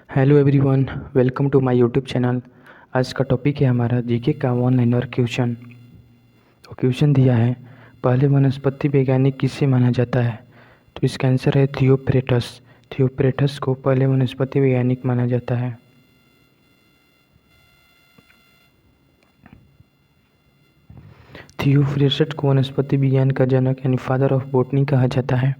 Hello everyone, welcome to my YouTube channel. आज का topic है हमारा जीके का ऑनलाइनर क्वेश्चन। तो क्वेश्चन दिया है, पहले वनस्पति वैज्ञानिक किसे माना जाता है? तो इसका आंसर है थियोफ्रेटस। थियोफ्रेटस को पहले वनस्पति वैज्ञानिक माना जाता है। थियोफ्रेटस को वनस्पति विज्ञान का जनक यानी फादर ऑफ बॉटनी कहा जाता है।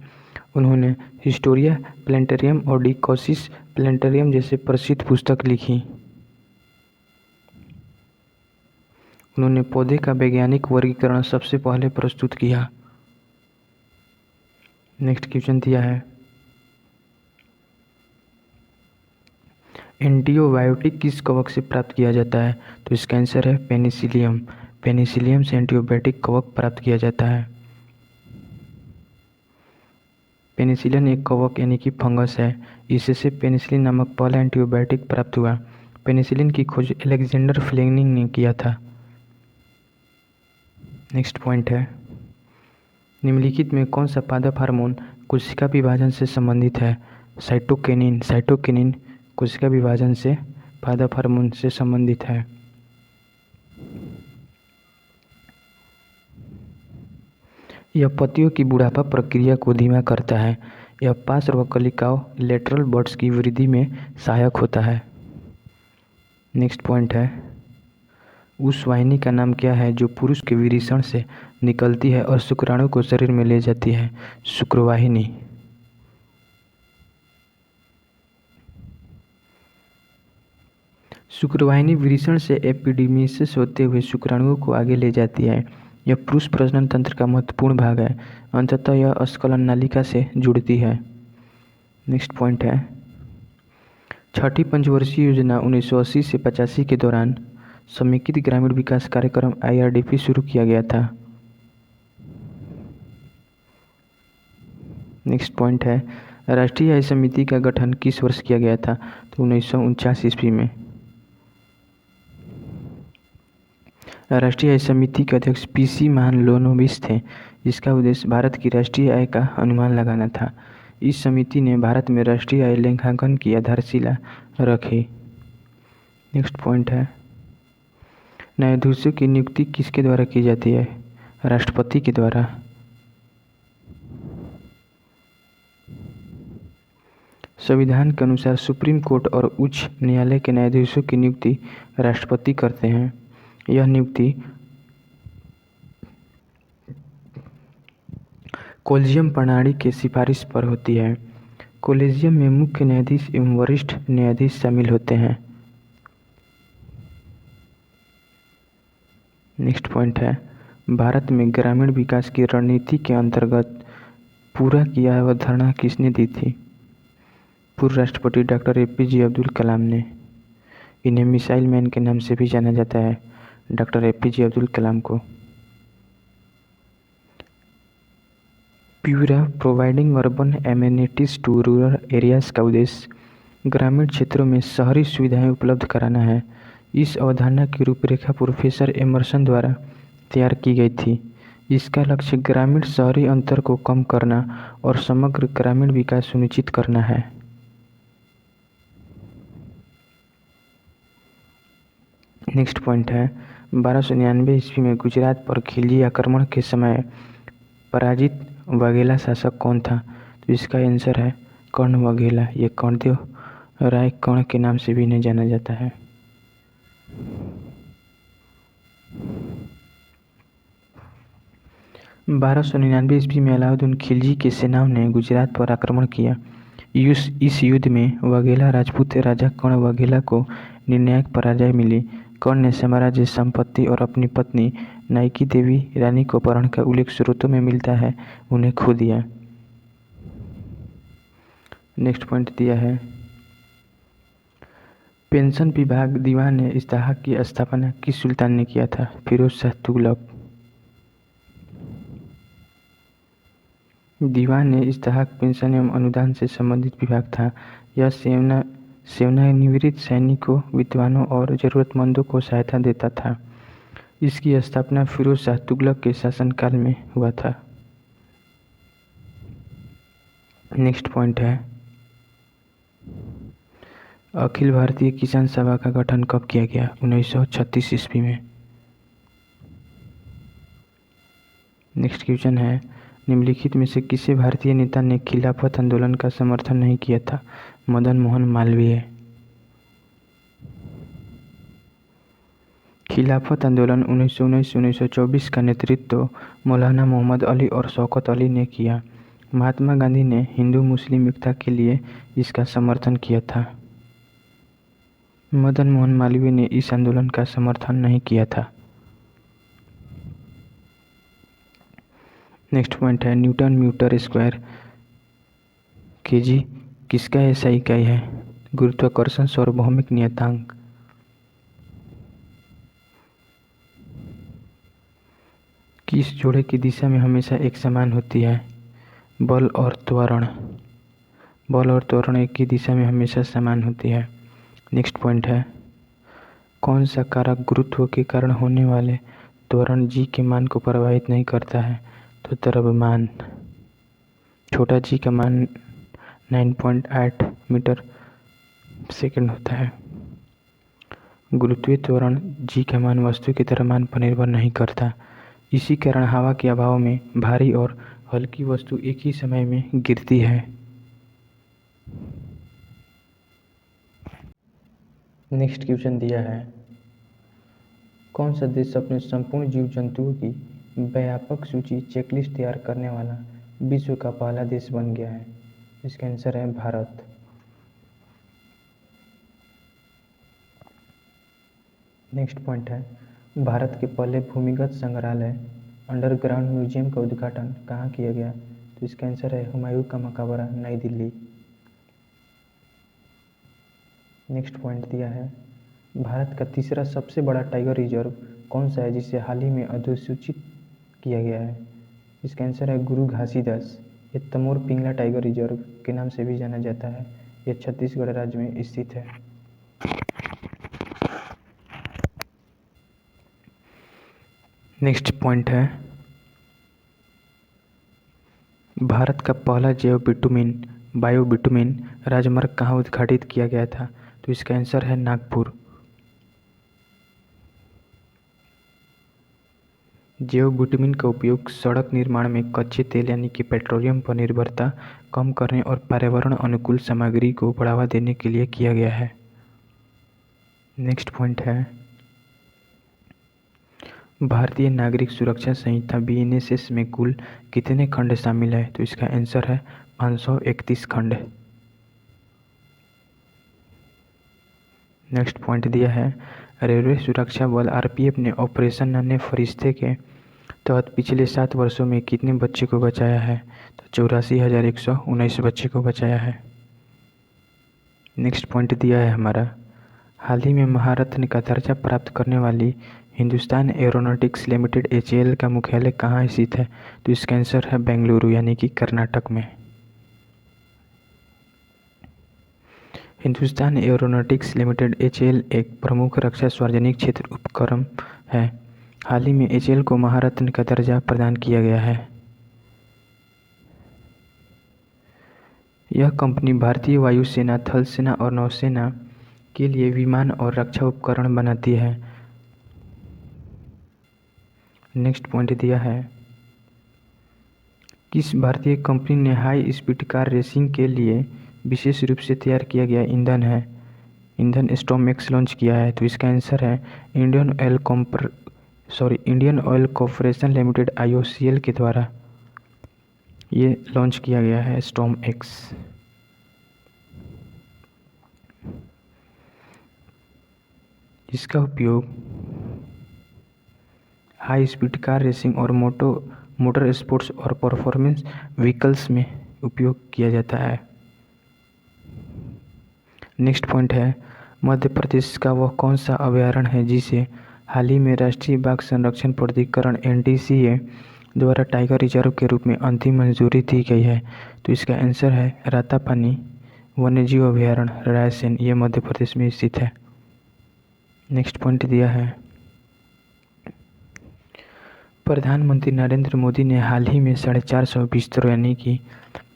उन्होंने हिस्टोरिया प्लांटेरियम और डिकॉसिस प्लांटेरियम जैसे प्रसिद्ध पुस्तक लिखी। उन्होंने पौधे का वैज्ञानिक वर्गीकरण सबसे पहले प्रस्तुत किया। नेक्स्ट क्वेश्चन दिया है, एंटीबायोटिक किस कवक से प्राप्त किया जाता है? तो इसका आंसर है पेनिसिलियम। पेनिसिलियम से एंटीबायोटिक कवक प्राप्त किया जाता है। पेनिसिलिन एक कवक यानी कि फंगस है। इससे पेनिसिलिन नामक पहला एंटीबायोटिक प्राप्त हुआ। पेनिसिलिन की खोज अलेक्जेंडर फ्लेमिंग ने किया था। नेक्स्ट पॉइंट है, निम्नलिखित में कौन सा पादप हार्मोन कोशिका विभाजन से संबंधित है? साइटोकिनिन। साइटोकिनिन कोशिका विभाजन से पादप हार्मोन से संबंधित है। यह पत्तियों की बुढ़ापा प्रक्रिया को धीमा करता है। यह पार्श्व कलिकाओं लेटरल बड्स की वृद्धि में सहायक होता है। नेक्स्ट पॉइंट है, उस वाहिनी का नाम क्या है जो पुरुष के वृषण से निकलती है और शुक्राणु को शरीर में ले जाती है? शुक्रवाहिनी। शुक्रवाहिनी वृषण से एपिडीमिस होते हुए शुक्राणुओं को आगे ले जाती है। यह पुरुष प्रजनन तंत्र का महत्वपूर्ण भाग है। अंततः यह स्खलन नालिका से जुड़ती है। नेक्स्ट पॉइंट है, छठी पंचवर्षीय योजना 1980 से 85 के दौरान समेकित ग्रामीण विकास कार्यक्रम IRDP शुरू किया गया था। नेक्स्ट पॉइंट है, राष्ट्रीय आय समिति का गठन किस वर्ष किया गया था? तो 1949 ईस्वी में। राष्ट्रीय आय समिति के अध्यक्ष PC महालनोबिस थे, जिसका उद्देश्य भारत की राष्ट्रीय आय का अनुमान लगाना था। इस समिति ने भारत में राष्ट्रीय आय लेखांकन की आधारशिला रखी। नेक्स्ट पॉइंट है, न्यायाधीशों की नियुक्ति किसके द्वारा की जाती है? राष्ट्रपति के द्वारा। संविधान के अनुसार सुप्रीम कोर्ट और उच्च न्यायालय के न्यायाधीशों की नियुक्ति राष्ट्रपति करते हैं। यह नियुक्ति कोलेजियम प्रणाली के सिफारिश पर होती है। कोलेजियम में मुख्य न्यायाधीश एवं वरिष्ठ न्यायाधीश शामिल होते हैं। नेक्स्ट पॉइंट है, भारत में ग्रामीण विकास की रणनीति के अंतर्गत पूरा किया अवधारणा किसने दी थी? पूर्व राष्ट्रपति डॉक्टर APJ अब्दुल कलाम ने। इन्हें मिसाइल मैन के नाम से भी जाना जाता है, डॉक्टर APJ अब्दुल कलाम को। PURA providing urban amenities to rural areas का उद्देश्य ग्रामीण क्षेत्रों में शहरी सुविधाएं उपलब्ध कराना है। इस अवधारणा की रूपरेखा प्रोफेसर एमर्सन द्वारा तैयार की गई थी। इसका लक्ष्य ग्रामीण शहरी अंतर को कम करना और समग्र ग्रामीण विकास सुनिश्चित करना है। नेक्स्ट पॉइंट है, 1299 ईस्वी में गुजरात पर खिलजी आक्रमण के समय पराजित वाघेला शासक कौन था? तो इसका आंसर है कर्ण वाघेला। ये कर्णदेव राय कर्ण के नाम से भी इन्हें जाना जाता है। बारह सौ 1999 ईस्वी में अलाउद्दीन खिलजी की सेनाओं ने गुजरात पर आक्रमण किया। इस युद्ध में वाघेला राजपूत राजा कर्ण वाघेला को निर्णायक पराजय मिली। कर्ण ने साम्राज्य, संपत्ति और अपनी पत्नी नायकी देवी रानी को अपहरण का उल्लेख स्रोतों में मिलता है, उन्हें खो दिया। नेक्स्ट पॉइंट दिया है, पेंशन विभाग दीवान इस्ताहक की स्थापना किस सुल्तान ने किया था? फिरोज शाह तुगलक। दीवान इस्ताहक पेंशन एवं अनुदान से संबंधित विभाग था। यह सेवानिवृत्त सैनिकों, विद्वानों और जरूरतमंदों को सहायता देता था। इसकी स्थापना फिरोज शाह तुगलक के शासनकाल में हुआ था। नेक्स्ट पॉइंट है, अखिल भारतीय किसान सभा का गठन कब किया गया? 1936 ईस्वी में। नेक्स्ट क्वेश्चन है, निम्नलिखित में से किसी भारतीय नेता ने खिलाफत आंदोलन का समर्थन नहीं किया था? मदन मोहन मालवीय। खिलाफत आंदोलन 1919-1924 का नेतृत्व मौलाना मोहम्मद अली और शौकत अली ने किया। महात्मा गांधी ने हिंदू मुस्लिम एकता के लिए इसका समर्थन किया था। मदन मोहन मालवीय ने इस आंदोलन का समर्थन नहीं किया था। नेक्स्ट पॉइंट है, न्यूटन मीटर स्क्वायर केजी किसका एसआई इकाई है? गुरुत्वाकर्षण सार्वभौमिक नियतांक। किस जोड़े की दिशा में हमेशा एक समान होती है? बल और त्वरण। बल और त्वरण एक ही दिशा में हमेशा समान होती है। नेक्स्ट पॉइंट है, कौन सा कारक गुरुत्व के कारण होने वाले त्वरण जी के मान को प्रभावित नहीं करता है? तो द्रव्यमान। छोटा जी का मान 9.8 मीटर सेकंड होता है। गुरुत्वीय त्वरण जी का मान वस्तु के द्रव्यमान पर निर्भर नहीं करता। इसी कारण हवा के अभाव में भारी और हल्की वस्तु एक ही समय में गिरती है। नेक्स्ट क्वेश्चन दिया है, कौन सा देश अपने संपूर्ण जीव जंतुओं की व्यापक सूची चेकलिस्ट तैयार करने वाला विश्व का पहला देश बन गया है? इसका आंसर है भारत। नेक्स्ट पॉइंट है, भारत के पहले भूमिगत संग्रहालय अंडरग्राउंड म्यूजियम का उद्घाटन कहाँ किया गया? तो इसका आंसर है हुमायूं का मकबरा, नई दिल्ली। नेक्स्ट पॉइंट दिया है, भारत का तीसरा सबसे बड़ा टाइगर रिजर्व कौन सा है जिसे हाल ही में अधिसूचित किया गया है? इसका आंसर है गुरु घासीदास। ये तमोर पिंगला टाइगर रिजर्व के नाम से भी जाना जाता है। यह छत्तीसगढ़ राज्य में स्थित है। नेक्स्ट पॉइंट है, भारत का पहला जैव बिटुमिन बायो बिटुमिन राजमार्ग कहाँ उद्घाटित किया गया था? तो इसका आंसर है नागपुर। जैव बिटुमिन का उपयोग सड़क निर्माण में कच्चे तेल यानी कि पेट्रोलियम पर निर्भरता कम करने और पर्यावरण अनुकूल सामग्री को बढ़ावा देने के लिए किया गया है। नेक्स्ट पॉइंट है, भारतीय नागरिक सुरक्षा संहिता बीएनएसएस में कुल कितने खंड शामिल है? तो इसका आंसर है 531 खंड। नेक्स्ट पॉइंट दिया है, रेलवे सुरक्षा बल आरपीएफ ने ऑपरेशन नन्हे फरिश्ते के तहत पिछले 7 वर्षों में कितने बच्चे को बचाया है? तो 84,119 बच्चे को बचाया है। नेक्स्ट पॉइंट दिया है हमारा, हाल ही में महारत्न का दर्जा प्राप्त करने वाली हिंदुस्तान एरोनॉटिक्स लिमिटेड एचएएल का मुख्यालय कहाँ स्थित है? तो इसका आंसर है बेंगलुरु यानी कि कर्नाटक में। हिंदुस्तान एरोनॉटिक्स लिमिटेड एचएएल एक प्रमुख रक्षा सार्वजनिक क्षेत्र उपक्रम है। हाल ही में एचएएल को महारत्न का दर्जा प्रदान किया गया है। यह कंपनी भारतीय वायुसेना, थल सेना और नौसेना के लिए विमान और रक्षा उपकरण बनाती है। नेक्स्ट पॉइंट दिया है, किस भारतीय कंपनी ने हाई स्पीड कार रेसिंग के लिए विशेष रूप से तैयार किया गया ईंधन स्टॉर्म-एक्स लॉन्च किया है? तो इसका आंसर है Indian oil corporation limited IOCL के द्वारा ये लॉन्च किया गया है स्टॉर्म-एक्स। इसका उपयोग हाई स्पीड कार रेसिंग और मोटर स्पोर्ट्स और परफॉर्मेंस व्हीकल्स में उपयोग किया जाता है। नेक्स्ट पॉइंट है, मध्य प्रदेश का वह कौन सा अभयारण्य है जिसे हाल ही में राष्ट्रीय बाघ संरक्षण प्राधिकरण NTCA द्वारा टाइगर रिजर्व के रूप में अंतिम मंजूरी दी गई है? तो इसका आंसर है रातापानी वन्यजीव अभयारण्य, रायसेन, ये मध्य प्रदेश में स्थित है। नेक्स्ट पॉइंट दिया है, प्रधानमंत्री नरेंद्र मोदी ने हाल ही में 450 बिस्तरों यानी कि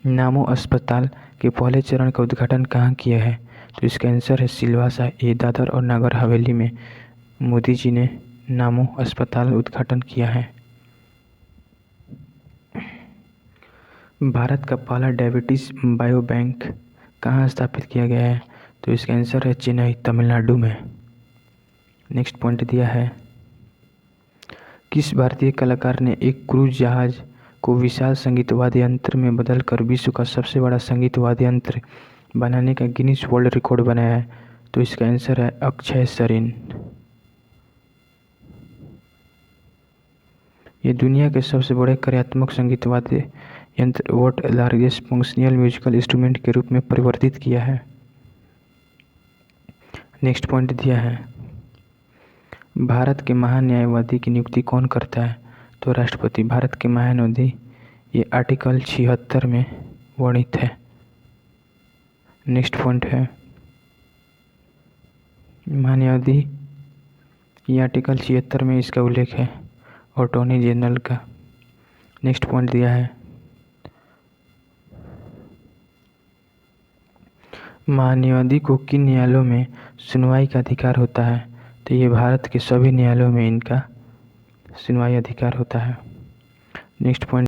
नामो अस्पताल के पहले चरण का उद्घाटन कहाँ किया है? तो इसका आंसर है सिलवासा। ये दादर और नगर हवेली में मोदी जी ने नामो अस्पताल उद्घाटन किया है। भारत का पहला डायबिटीज़ बायो बैंक कहाँ स्थापित किया गया है? तो इसका आंसर है चेन्नई, तमिलनाडु में। नेक्स्ट पॉइंट दिया है, किस भारतीय कलाकार ने एक क्रूज जहाज को विशाल संगीत वाद्य यंत्र में बदलकर विश्व का सबसे बड़ा संगीत वाद्य यंत्र बनाने का गिनीज वर्ल्ड रिकॉर्ड बनाया है? तो इसका आंसर है अक्षय सरीन। ये दुनिया के सबसे बड़े कार्यात्मक संगीत वाद्य यंत्र world largest functional musical instrument के रूप में परिवर्तित किया है। नेक्स्ट पॉइंट दिया है, भारत के महान न्यायवादी की नियुक्ति कौन करता है? तो राष्ट्रपति। भारत के महान्यायवादी ये आर्टिकल 76 में वर्णित है। नेक्स्ट पॉइंट है, महान्यायवादी ये आर्टिकल 76 में इसका उल्लेख है अटॉर्नी जनरल का। नेक्स्ट पॉइंट दिया है, महान्यायवादी को किन न्यायालयों में सुनवाई का अधिकार होता है? तो ये भारत के सभी न्यायालयों में इनका सुनवाई अधिकार होता है। Next point